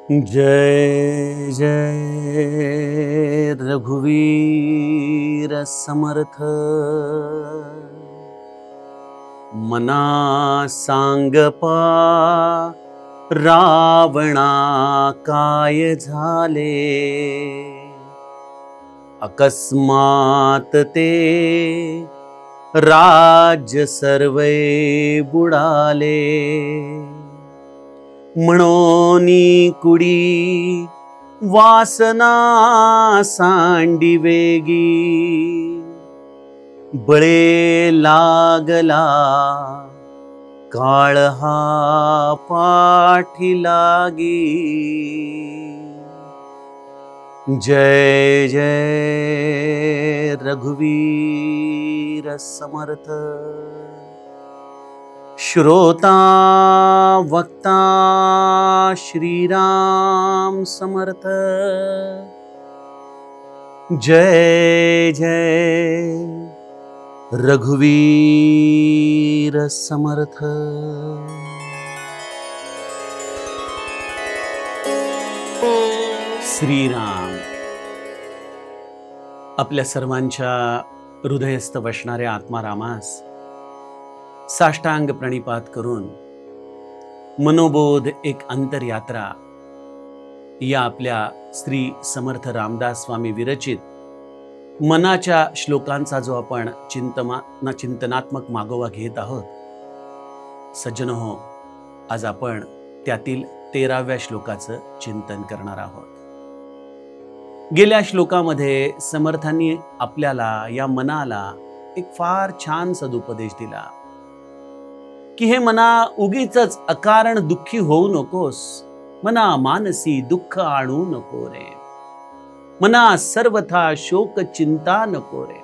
जय जय रघुवीर समर्थ। मना सांगपा रावणा काय झाले, अकस्मात ते राज्य सर्वे बुडाले। म्हणोनी कुडी वासना सांडी वेगी, बळे लागला काळ हा पाठी लागी। जय जय रघुवीर समर्थ। श्रोता वक्ता श्रीराम समर्थ। जय जय रघुवीर समर्थ। श्रीराम आपल्या सर्वांच्या हृदयस्थ वसणाऱ्या आत्मारामास साष्टांग प्रणिपात करून मनोबोध एक अंतरयात्रा या आपल्या श्री समर्थ रामदास स्वामी विरचित मनाच्या श्लोकांचा जो आपण चिंतनात्मक मागोवा घेत आहोत, सज्जनो हो, आज आपण त्यातील 13व्या श्लोकाचं चिंतन करणार आहोत। गेल्या श्लोकामध्ये समर्थांनी आपल्याला या मनाला एक फार छान सदुपदेश दिला की हे मना उगीचच अकारण दुःखी होऊ नकोस, मना मानसी दुःख आणू नको रे, मना सर्वथा शोक चिंता नको रे।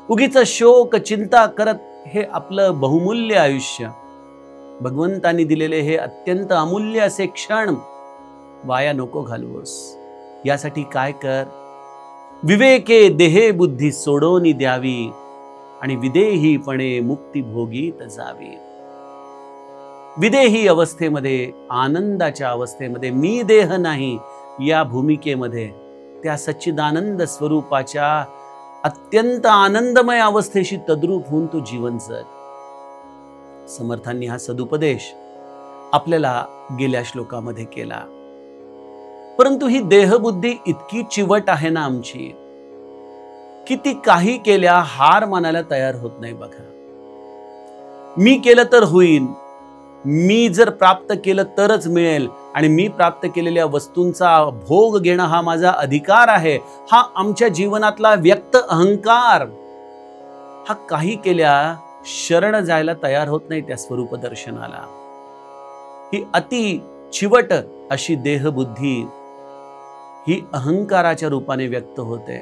उगीच शोक चिंता करत हे आपलं बहुमूल्य आयुष्य, भगवंतांनी दिलेले हे अत्यंत अमूल्य असे क्षण वाया नको घालवूस। यासाठी काय कर, विवेके देहे बुद्धी सोडोनी द्यावी आणि विदेहीपणे मुक्ती भोगीत जावी। विदेही अवस्थेमध्ये, आनंदाच्या अवस्थेमध्ये, मी देह नाही या भूमिकेमध्ये त्या सच्चिदानंद स्वरूपाच्या अत्यंत आनंदमय अवस्थेशी तद्रूप होऊन तू जीवन जग। समर्थांनी हा सदुपदेश आपल्याला गेल्या श्लोकामध्ये केला, परंतु ही देहबुद्धी इतकी चिवट आहे ना आमची, किती काही केल्या हार मानायला तयार होत नाही। बघा, मी केलं तर होईल, मी जर प्राप्त केलं तरच मिळेल, आणि मी प्राप्त केलेल्या वस्तूंचा भोग घेणं हा माझा अधिकार आहे, हा आमच्या जीवनातला व्यक्त अहंकार, हा काही केल्या शरण जायला तयार होत नाही त्या स्वरूप दर्शनाला। ही अति चिवट अशी देहबुद्धी ही अहंकाराच्या रूपाने व्यक्त होते,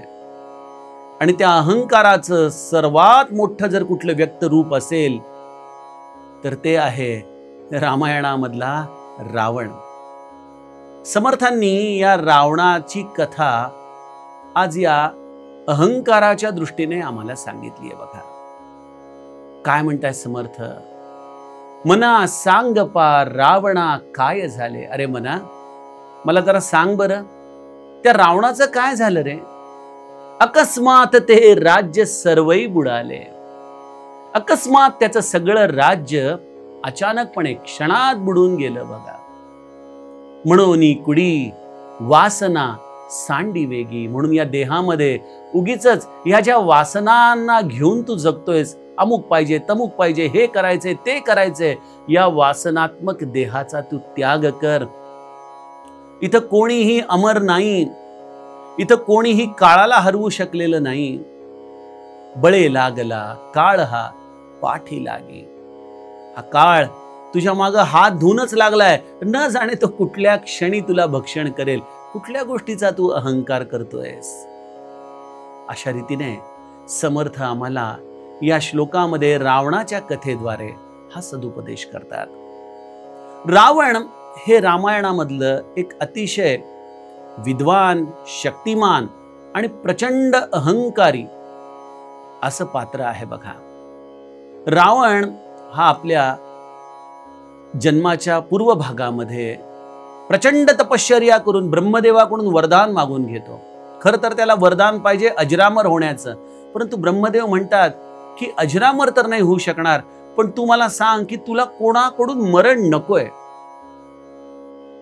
आणि त्या अहंकाराचं सर्वात मोठं जर कुठलं व्यक्त रूप असेल तर ते आहे रामायणामधला रावण। समर्थांनी या रावणाची कथा आज या अहंकाराच्या दृष्टीने आम्हाला सांगितली आहे। बघा काय म्हणताय समर्थ, मना सांग पा रावणा काय झाले। अरे मना, मला जरा सांग बरं, त्या रावणाचं काय झालं रे? अकस्मात ते राज्य सर्वई बुडाले। अकस्मात त्याचं सगळं राज्य अचानकपणे क्षणात बुडून गेलं। बघा, म्हणून कुडी वासना सांडी वेगी, म्हणून या देहामध्ये उगीचच ह्या ज्या वासनांना घेऊन तू जगतोयस, अमुक पाहिजे, तमुक पाहिजे, हे करायचे, ते करायचे, या वासनात्मक देहाचा तू त्याग कर। इथं कोणीही अमर नाही, इथं कोणीही काळाला हरवू शकलेलं नाही। बळे लागला काळ हा पाठी लागे। हा काळ तुझ्या मागं हात धुवूनच लागलाय, न जाणे तो कुठल्या क्षणी तुला भक्षण करेल, कुठल्या गोष्टीचा तू अहंकार करतोयस। अशा रीतीने समर्थ आम्हाला या श्लोकामध्ये रावणाच्या कथेद्वारे हा सदुपदेश करतात। रावण हे रामायणामधलं एक अतिशय विद्वान, शक्तिमान आणि प्रचंड अहंकारी असं पात्र आहे। बघा, रावण हा आपल्या जन्माच्या पूर्व भागामध्ये प्रचंड तपश्चर्या करून ब्रह्मदेवाकडून वरदान मागून घेतो. खरं तर त्याला वरदान पाहिजे अजरामर होण्याचं, परंतु ब्रह्मदेव म्हणतात की अजरामर तर नाही होऊ शकणार, पण तू मला सांग की तुला कोणाकडून मरण नकोय.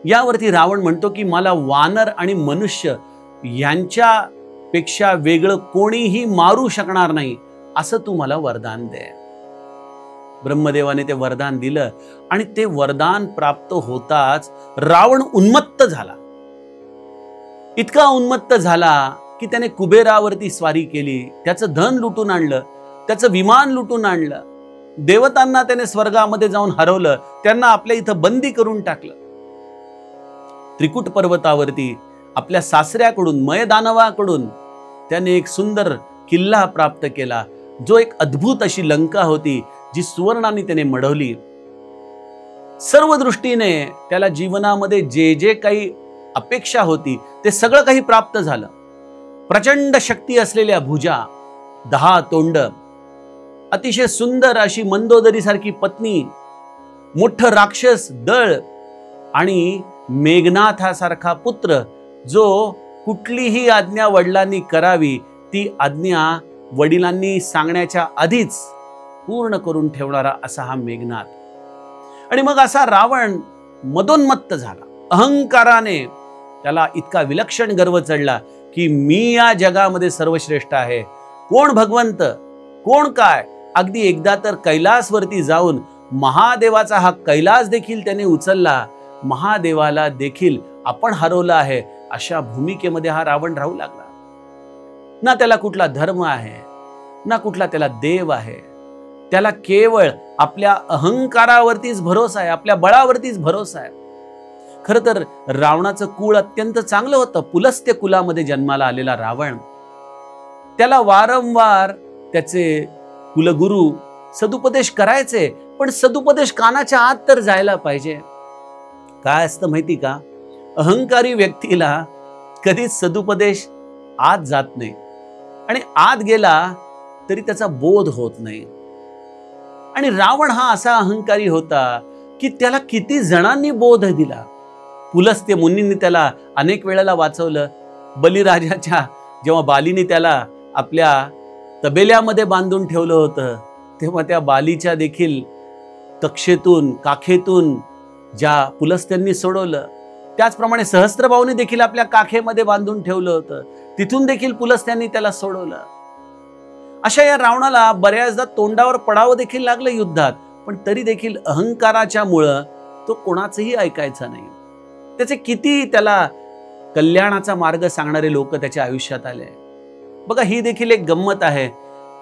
यावरती रावण म्हणतो की मला वानर आणि मनुष्य यांच्यापेक्षा वेगळं कोणीही मारू शकणार नाही, असं तू मला वरदान दे. ब्रह्मदेवाने ते वरदान दिलं आणि ते वरदान प्राप्त होताच रावण उन्मत्त झाला. इतका उन्मत्त झाला की त्याने कुबेरावरती स्वारी केली, त्याचं धन लुटून आणलं, त्याचं विमान लुटून आणलं, देवतांना त्याने स्वर्गामध्ये जाऊन हरवलं, त्यांना आपल्या इथं बंदी करून टाकलं. त्रिकुट पर्वतावरती आपल्या सासऱ्याकडून मयदानवाकडून त्याने एक सुंदर किल्ला प्राप्त केला, जो एक अद्भुत अशी लंका होती, जी सुवर्णाने त्याने मढवली. सर्व दृष्टीने त्याला जीवनामध्ये जे जे काही अपेक्षा होती ते सगळं काही प्राप्त झालं. प्रचंड शक्ती असलेल्या भुजा, 10 तोंड, अतिशय सुंदर अशी मंदोदरी सारखी पत्नी, मोठं राक्षस दळ आणि मेघनाथासारखा पुत्र, जो कुठलीही आज्ञा वडिलांनी करावी ती आज्ञा वडिलांनी सांगण्याच्या आधीच पूर्ण करून ठेवणारा असा हा मेघनाथ. आणि मग असा रावण मदोन्मत्त झाला. अहंकाराने त्याला इतका विलक्षण गर्व चढला की मी या जगामध्ये सर्वश्रेष्ठ आहे. कोण भगवंत, कोण काय. अगदी एकदा तर कैलासवरती जाऊन महादेवाचा हा कैलास देखील त्याने उचलला. महादेवाला देखील आपण हरवलं आहे अशा भूमिकेमध्ये हा रावण राहू लागला. ना त्याला कुठला धर्म आहे, ना कुठला त्याला देव आहे. त्याला केवळ आपल्या अहंकारावरतीच भरोसा आहे, आपल्या बळावरतीच भरोसा आहे. खरं तर रावणाचं कुळ अत्यंत चांगलं होतं. पुलस्त्य कुलामध्ये जन्माला आलेला रावण, त्याला वारंवार त्याचे कुलगुरू सदुपदेश करायचे, पण सदुपदेश कानाच्या आत तर जायला पाहिजे. काय असतं माहिती का, अहंकारी व्यक्तीला कधीच सदुपदेश आत जात नाही, आणि आत गेला तरी त्याचा बोध होत नाही. आणि रावण हा असा अहंकारी होता की त्याला किती जणांनी बोध दिला. पुलस्त्य मुनींनी त्याला अनेक वेळेला वाचवलं. बलिराजाच्या जेव्हा बालीने त्याला आपल्या तबेल्यामध्ये बांधून ठेवलं होतं, तेव्हा त्या बालीच्या देखील तक्षेतून काखेतून ज्या पुलस्त्यांनी सोडवलं, त्याचप्रमाणे सहस्त्रभाऊने देखील आपल्या काखेमध्ये बांधून ठेवलं होतं, तिथून देखील पुलस्त्यांनी त्याला सोडवलं. अशा या रावणाला बऱ्याचदा तोंडावर पडावं देखील लागलं युद्धात, पण तरी देखील अहंकाराच्या मुळे तो कोणाचंही ऐकायचा नाही. त्याचे किती त्याला कल्याणाचा मार्ग सांगणारे लोक त्याच्या आयुष्यात आले. बघा, ही देखील एक गंमत आहे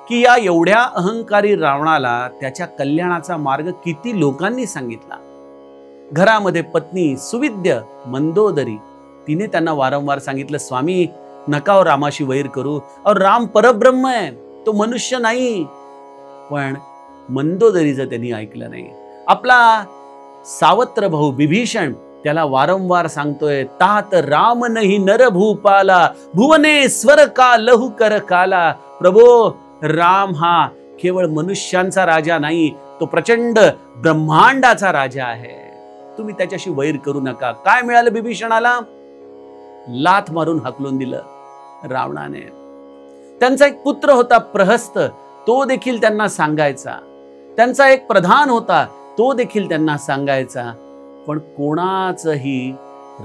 की या एवढ्या अहंकारी रावणाला त्याच्या कल्याणाचा मार्ग किती लोकांनी सांगितला. घरामध्ये पत्नी सुविद्य मंदोदरी, तिने त्यांना वारंवार सांगितलं, स्वामी नका रामाशी वैर करू, और राम परब्रह्म आहे, तो मनुष्य नाही. पण मंदोदरीचं त्यांनी ऐकलं नाही. आपला सावत्र भाऊ विभीषण त्याला वारंवार सांगतोय, तात राम नाही नर भूपाला, भुवनेश्वर का लहू कर काला. प्रभो, राम हा केवळ मनुष्यांचा राजा नाही, तो प्रचंड ब्रह्मांडाचा राजा आहे. तुम्ही त्याच्याशी वैर करू नका. काय मिळालं विभीषणाला? लाथ मारून हाकलून दिलं रावणाने. त्यांचा एक पुत्र होता प्रहस्त, तो देखील त्यांना सांगायचा. त्यांचा एक प्रधान होता, तो देखील त्यांना सांगायचा. पण कोणाचंही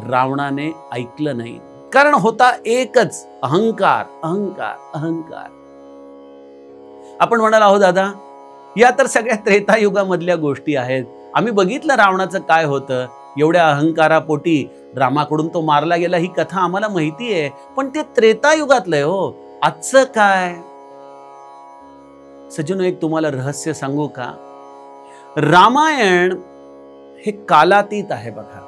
रावणाने ऐकलं नाही, कारण होता एकच अहंकार, अहंकार, अहंकार. आपण म्हणाल, अहो दादा, या तर सगळ्या त्रेतायुगामधल्या गोष्टी आहेत. आम्ही बघितलं रावणाचं काय होतं. एवढ्या अहंकारापोटी रामाकडून तो मारला गेला, ही कथा आम्हाला माहिती आहे. पण ते त्रेतायुगातलंय हो. आजचं काय? सज्जनो, एक तुम्हाला रहस्य सांगू का? रामायण हे कालातीत आहे. बघा,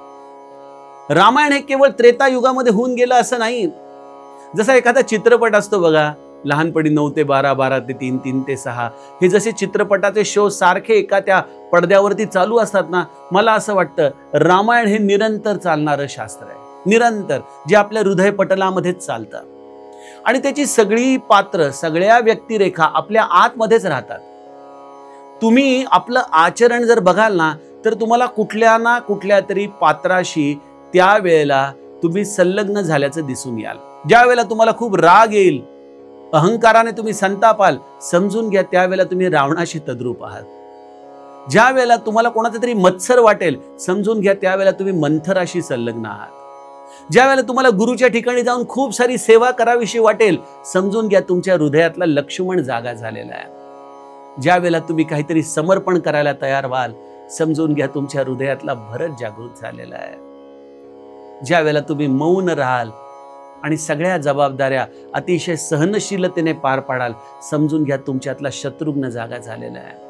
रामायण हे केवळ त्रेतायुगामध्ये होऊन गेलं असं नाही. जसा एखादा चित्रपट असतो बघा, लहानपणी 9 ते 12, 12 ते 3, 3 ते 6, हे जसे चित्रपटाचे शो सारखे एका त्या पडद्यावरती चालू असतात ना, मला असं वाटतं रामायण हे निरंतर चालणारं शास्त्र आहे. निरंतर, जे आपल्या हृदयपटलामध्येच चालतं. आणि त्याची सगळी पात्र, सगळ्या व्यक्तिरेखा आपल्या आतमध्येच राहतात. तुम्ही आपलं आचरण जर बघाल ना, तर तुम्हाला कुठल्या ना कुठल्या तरी पात्राशी त्यावेळेला तुम्ही संलग्न झाल्याचं दिसून याल. ज्या वेळेला तुम्हाला खूप राग येईल, अहंकाराने तुम्ही संतापाल, समजून घ्या त्यावेळेला तुम्ही रावणाशी तद्रूप आहात. ज्या वेळेला तुम्हाला कोणाचा तरी मत्सर वाटेल, समजून घ्या त्यावेळेला तुम्ही मंथराशी संलग्न आहात. ज्या वेळेला तुम्हाला गुरुच्या ठिकाणी जाऊन खूप सारी सेवा करावीशी वाटेल, समजून घ्या तुमच्या हृदयातला लक्ष्मण जागा झालेला आहे. ज्या वेळेला तुम्ही काहीतरी समर्पण करायला तयार व्हाल, समजून घ्या तुमच्या हृदयातला भरत जागृत झालेला आहे. ज्या वेळेला तुम्ही मौन राहाल आणि सगळ्या जबाबदाऱ्या अतिशय सहनशीलतेने पार पाडाल, समजून घ्या तुमच्यातला शत्रुघ्न जागा झालेला आहे.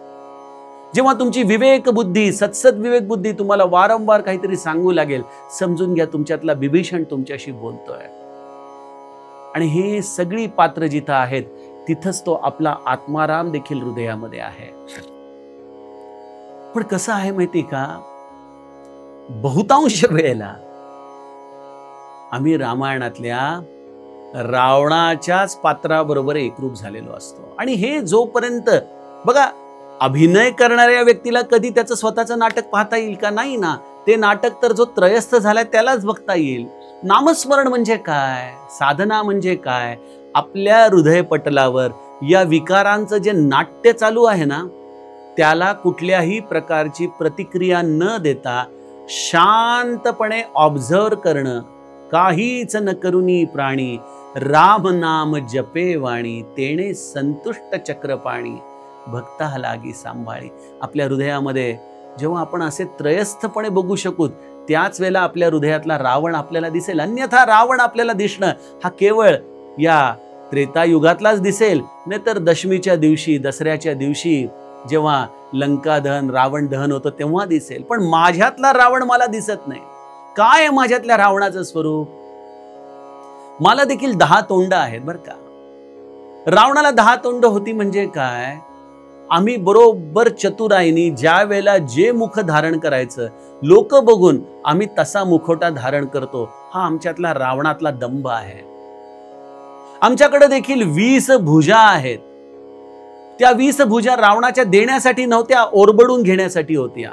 जेव्हा तुमची विवेक बुद्धी, सत्सद विवेक बुद्धी तुम्हाला वारंवार काहीतरी सांगू लागेल, समजून घ्या तुमच्यातला विभीषण तुमच्याशी बोलतोय. आणि हे सगळी पात्र जिथं आहेत, तिथंच तो आपला आत्माराम देखील हृदयामध्ये आहे. पण कसं आहे माहिती का, बहुतांश वेळेला आम्ही रामायणातल्या रावणाच्याच पात्राबरोबर एकरूप झालेलो असतो. आणि हे जोपर्यंत, बघा, अभिनय करणाऱ्या व्यक्तीला कधी त्याचं स्वतःचं नाटक पाहता येईल का? नाही ना. ते नाटक तर जो त्रयस्थ झालाय त्यालाच बघता येईल. नामस्मरण म्हणजे काय, साधना म्हणजे काय, आपल्या हृदयपटलावर या विकारांचं जे नाट्य चालू आहे ना, त्याला कुठल्याही प्रकारची प्रतिक्रिया न देता शांतपणे ऑब्झर्व करणं. काहीच न करुनी प्राणी, राम नाम जपे वाणी, तेणे संतुष्ट चक्रपाणी, भक्ता लागी सांभाळी. आपल्या हृदयामध्ये जेव्हा आपण असे त्रयस्थपणे बघू शकू, त्याच वेळेला आपल्या हृदयातला रावण आपल्याला दिसेल. अन्यथा रावण आपल्याला दिसणं हा केवळ या त्रेतायुगातलाच दिसेल, नाही तर दशमीच्या दिवशी, दसऱ्याच्या दिवशी जेव्हा लंका दहन, रावण दहन होतं तेव्हा दिसेल. पण माझ्यातला रावण मला दिसत नाही. काय आहे माझ्यातल्या रावणाचं स्वरूप? मला देखील 10 तोंड आहेत बरं का. रावणाला 10 तोंड होती म्हणजे काय? आम्ही बरोबर चतुराईनी ज्या वेळेला जे मुख धारण करायचं, लोक बघून आम्ही तसा मुखवटा धारण करतो. हा आमच्यातला रावणातला दंभ आहे. आमच्याकडे देखील 20 भुजा आहेत. त्या 20 भुजा रावणाच्या देण्यासाठी नव्हत्या, ओरबडून घेण्यासाठी होत्या.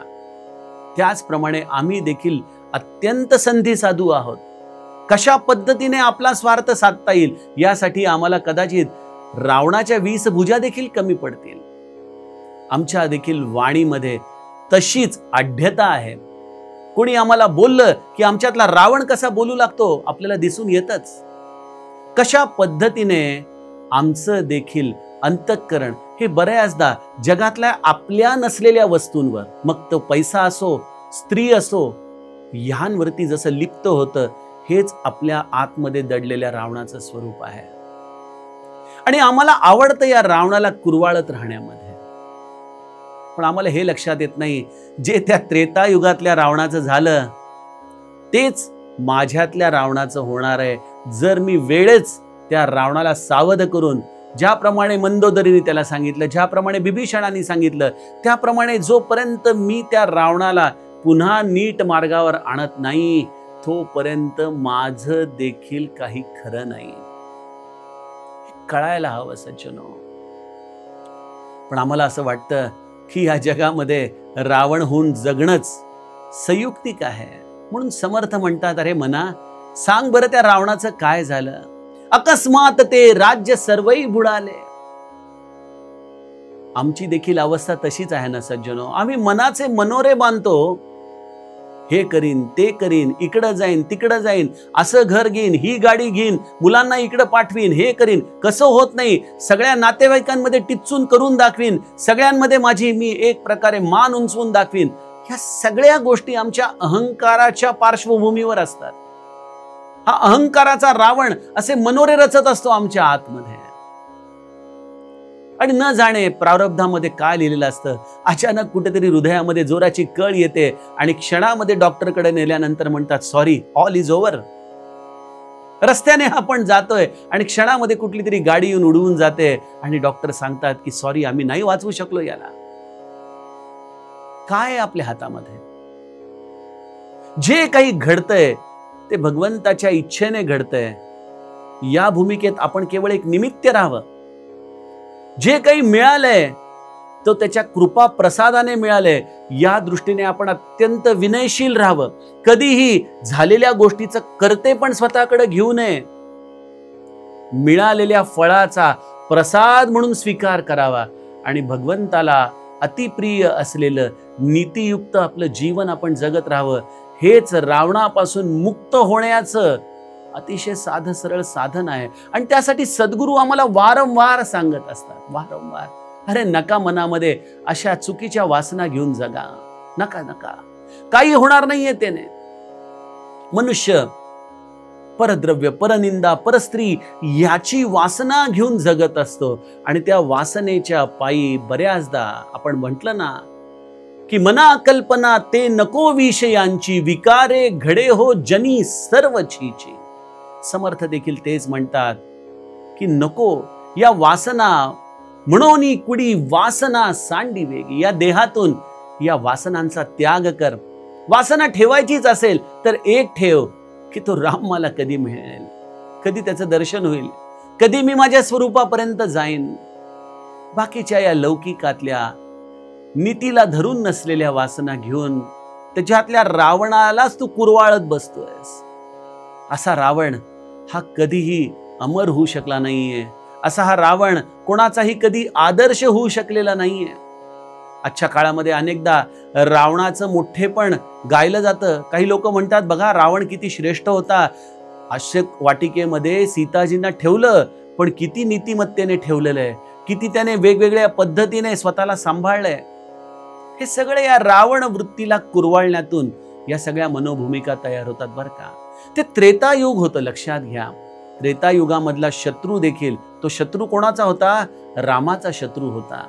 त्याचप्रमाणे आम्ही देखील अत्यंत संधी साधू आहोत. कशा पद्धतीने आपला स्वार्थ साधता येईल यासाठी आम्हाला कदाचित रावणाच्या 20 भुजा देखील कमी पडतील. आमच्या देखील वाणीमध्ये तशीच आढ्यता आहे. कोणी आम्हाला बोललं की आमच्यातला रावण कसा बोलू लागतो आपल्याला दिसून येतच. कशा पद्धतीने आमचं देखील अंतःकरण हे बऱ्याचदा जगातल्या आपल्या नसलेल्या वस्तूंवर, मग तो पैसा असो, स्त्री असो, ह्यांवरती जसं लिप्त होतं, हेच आपल्या आतमध्ये दडलेल्या रावणाचं स्वरूप आहे. आणि आम्हाला आवडतं या रावणाला कुरवाळत राहण्यामध्ये. पण आम्हाला हे लक्षात येत नाही, जे त्या त्रेतायुगातल्या रावणाचं झालं तेच माझ्यातल्या रावणाचं होणार आहे, जर मी वेळेच त्या रावणाला सावध करून, ज्याप्रमाणे मंदोदरीने त्याला सांगितलं, ज्याप्रमाणे बिभीषणाने सांगितलं, त्याप्रमाणे जोपर्यंत मी त्या रावणाला पुन्हा नीट मार्गावर आणत नाही, तोपर्यंत माझं देखील काही खरं नाही. कळायला हवं सज्जनो. पण आम्हाला असं वाटतं की या जगामध्ये रावण होऊन जगणंच संयुक्तिक आहे. म्हणून समर्थ म्हणतात, अरे मना, सांग बरं त्या रावणाचं काय झालं? अकस्मात ते राज्य सर्वही बुडाले. आमची देखील अवस्था तशीच आहे ना सज्जनो. आम्ही मनाचे मनोरे बांधतो. हे करीन, ते करीन, इकडं जाईन, तिकडं जाईन, असं घर घेईन, ही गाडी घेईन, मुलांना इकडं पाठवीन, हे करीन. कसं होत नाही, सगळ्या नातेवाईकांमध्ये टिच्चून करून दाखवीन, सगळ्यांमध्ये माझी मी एक प्रकारे मान उंचवून दाखवीन. ह्या सगळ्या गोष्टी आमच्या अहंकाराच्या पार्श्वभूमीवर असतात. हा अहंकाराचा रावण असे मनोरे रचत असतो आमच्या आतमध्ये. आणि न जाणे प्रारब्धामध्ये काय लिहिलेलं असतं, अचानक कुठेतरी हृदयामध्ये जोराची कळ येते आणि क्षणामध्ये डॉक्टरकडे नेल्यानंतर म्हणतात, सॉरी, ऑल इज ओव्हर. रस्त्याने आपण जातोय आणि क्षणामध्ये कुठली तरी गाडी येऊन उडवून जाते आणि डॉक्टर सांगतात की सॉरी, आम्ही नाही वाचवू शकलो याला. काय आपल्या हातामध्ये? जे काही घडतंय ते भगवंताच्या इच्छेने घडतंय. या भूमिकेत आपण केवळ एक निमित्त राहावं. जे काही मिळालंय तो त्याच्या कृपा प्रसादाने मिळाले, या दृष्टीने आपण अत्यंत विनयशील राहावं. कधीही झालेल्या गोष्टीचं कर्तेपण स्वतःकडे घेऊ नये. मिळालेल्या फळाचा प्रसाद म्हणून स्वीकार करावा आणि भगवंताला अतिप्रिय असलेलं नीतियुक्त आपलं जीवन आपण जगत राहावं. हेच रावणापासून मुक्त होण्याचं अतिशय साधं सरळ साधन आहे. आणि त्यासाठी सद्गुरू आम्हाला वारंवार सांगत असतात, वारंवार, अरे नका मनामध्ये अशा चुकीच्या वासना घेऊन जगा, नका नका, काही होणार नाहीये त्याने. मनुष्य परद्रव्य, परनिंदा, परस्त्री याची वासना घेऊन जगत असतो आणि त्या वासनेच्या पायी बऱ्याचदा आपण म्हटलं ना की मना कल्पना ते नको विषयांची, विकारे घडे हो जनी सर्व छीची. समर्थ देखील तेच म्हणतात की नको या वासना, म्हणून कुडी वासना सांडी वेगी. या देहातून या वासनांचा त्याग कर. वासना ठेवायचीच असेल तर एक ठेव की तो राम मला कधी मिळेल, कधी त्याचं दर्शन होईल, कधी मी माझ्या स्वरूपापर्यंत जाईन. बाकीच्या या लौकिकातल्या नीतीला धरून नसलेल्या वासना घेऊन त्याच्यातल्या रावणालाच तू कुरवाळत बसतोयस. असा रावण हा कधीही अमर होऊ शकला नाहीये. असा हा रावण कोणाचाही कधी आदर्श होऊ शकलेला नाहीये. आजच्या काळामध्ये अनेकदा रावणाचं मोठेपण गायलं जातं. काही लोक म्हणतात बघा रावण किती श्रेष्ठ होता, आश्रक वाटिकेमध्ये सीताजींना ठेवलं पण किती नीतिमत्तेने ठेवलेलं आहे, किती त्याने वेगवेगळ्या पद्धतीने स्वतःला सांभाळलंय. हे सगळे या रावण वृत्तीला कुरवाळण्यातून या सगळ्या मनोभूमिका तयार होतात बरं का. ते त्रेतायुग होतं, लक्षात घ्या. त्रेतायुगामधला शत्रू देखील, तो शत्रू कोणाचा होता? रामाचा शत्रू होता.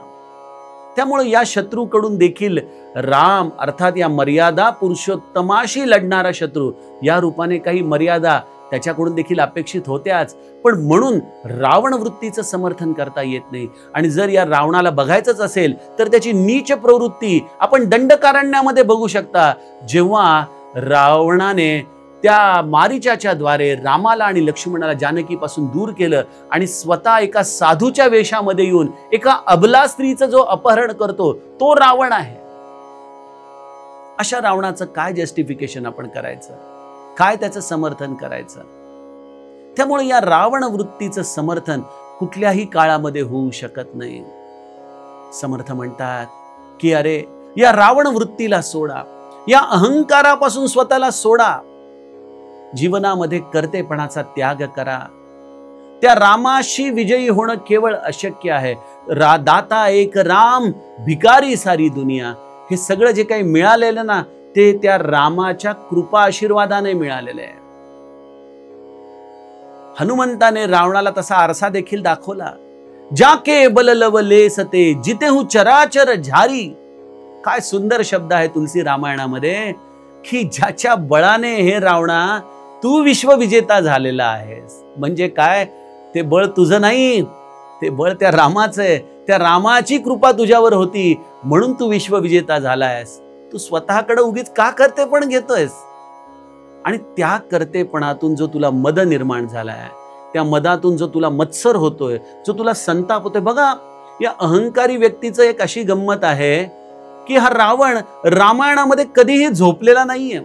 त्यामुळे या शत्रूकडून देखील राम अर्थात या मर्यादा पुरुषोत्तमाशी लढणारा शत्रू या रूपाने काही मर्यादा त्याच्याकडून देखील अपेक्षित होत्याच. पण म्हणून रावण वृत्तीचं समर्थन करता येत नाही. आणि जर या रावणाला बघायचंच असेल तर त्याची नीच प्रवृत्ती आपण दंडकारण्यामध्ये बघू शकता. जेव्हा रावणाने त्या मारीचाच्या द्वारे रामाला आणि लक्ष्मणाला जानकीपासून दूर केलं आणि स्वतः एका साधूच्या वेशामध्ये येऊन एका अबला स्त्रीचं जो अपहरण करतो तो रावण आहे. अशा रावणाचं काय जस्टिफिकेशन आपण करायचं, काय त्याचं समर्थन करायचं? त्यामुळे या रावण वृत्तीचं समर्थन कुठल्याही काळामध्ये होऊ शकत नाही. समर्थ म्हणतात की अरे या रावण वृत्तीला सोडा, या अहंकारापासून स्वतःला सोडा, जीवनामध्ये कर्तेपणाचा त्याग करा. त्या रामाशी विजयी होणं केवळ अशक्य आहे. दाता एक राम, भिकारी सारी दुनिया. हे सगळं जे काही मिळालेलं ना ते त्या रामाच्या कृपा आशीर्वादाने मिळालेलं आहे. हनुमंताने रावणाला तसा आरसा देखील दाखवला. जाके बल लवले सते जिते हूं चराचर झारी. काय सुंदर शब्द आहे तुलसी रामायणामध्ये की ज्याच्या बळाने हे रावणा तू विश्वविजेता झालेला आहेस. म्हणजे काय, ते बळ तुझं नाही, ते बळ त्या रामाचं आहे. त्या रामाची कृपा तुझ्यावर होती म्हणून तू विश्वविजेता झालायस. तू स्वतःकडे उगीच का कर्तेपण घेतोयस? आणि त्या कर्तेपणातून जो तुला मद निर्माण झालाय, त्या मदातून जो तुला मत्सर होतोय, जो तुला संताप होतोय. बघा या अहंकारी व्यक्तीचं एक अशी गंमत आहे की हा रावण रामायणामध्ये कधीही झोपलेला नाहीये.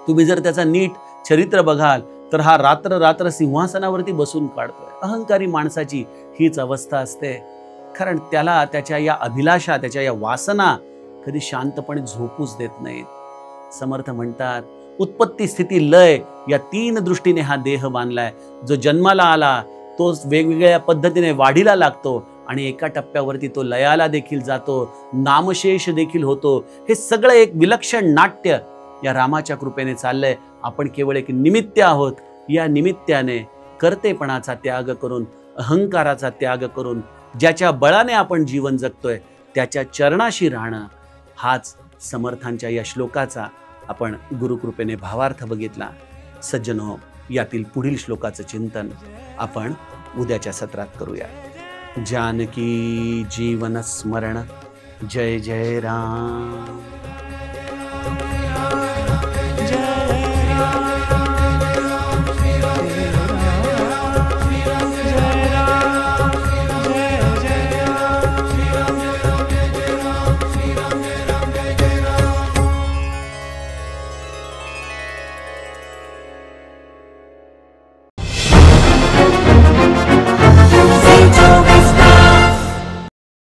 तुम्ही जर त्याचा नीट चरित्र बघाल तर हा रात्र रात्र सिंहासनावरती बसून काढतोय. अहंकारी माणसाची हीच अवस्था असते. कारण त्याला त्याच्या या अभिलाषा, त्याच्या या वासना कधी शांतपणे झोपूच देत नाहीत. समर्थ म्हणतात उत्पत्ती स्थिती लय या तीन दृष्टीने हा देह बांधलाय. जो जन्माला आला तो वेगवेगळ्या पद्धतीने वाढीला लागतो आणि एका टप्प्यावरती तो लयाला देखील जातो, नामशेष देखील होतो. हे सगळं एक विलक्षण नाट्य या रामाच्या कृपेने चाललंय. आपण केवळ एक निमित्त आहोत. या निमित्ताने कर्तेपणाचा त्याग करून, अहंकाराचा त्याग करून ज्याच्या बळाने आपण जीवन जगतोय त्याच्या चरणाशी राहणं, हाच समर्थांच्या या श्लोकाचा आपण गुरुकृपेने भावार्थ बघितला. सज्जनो, यातील पुढील श्लोकाचं चिंतन आपण उद्याच्या सत्रात करूया. जानकी जीवन स्मरण. जय जय राम.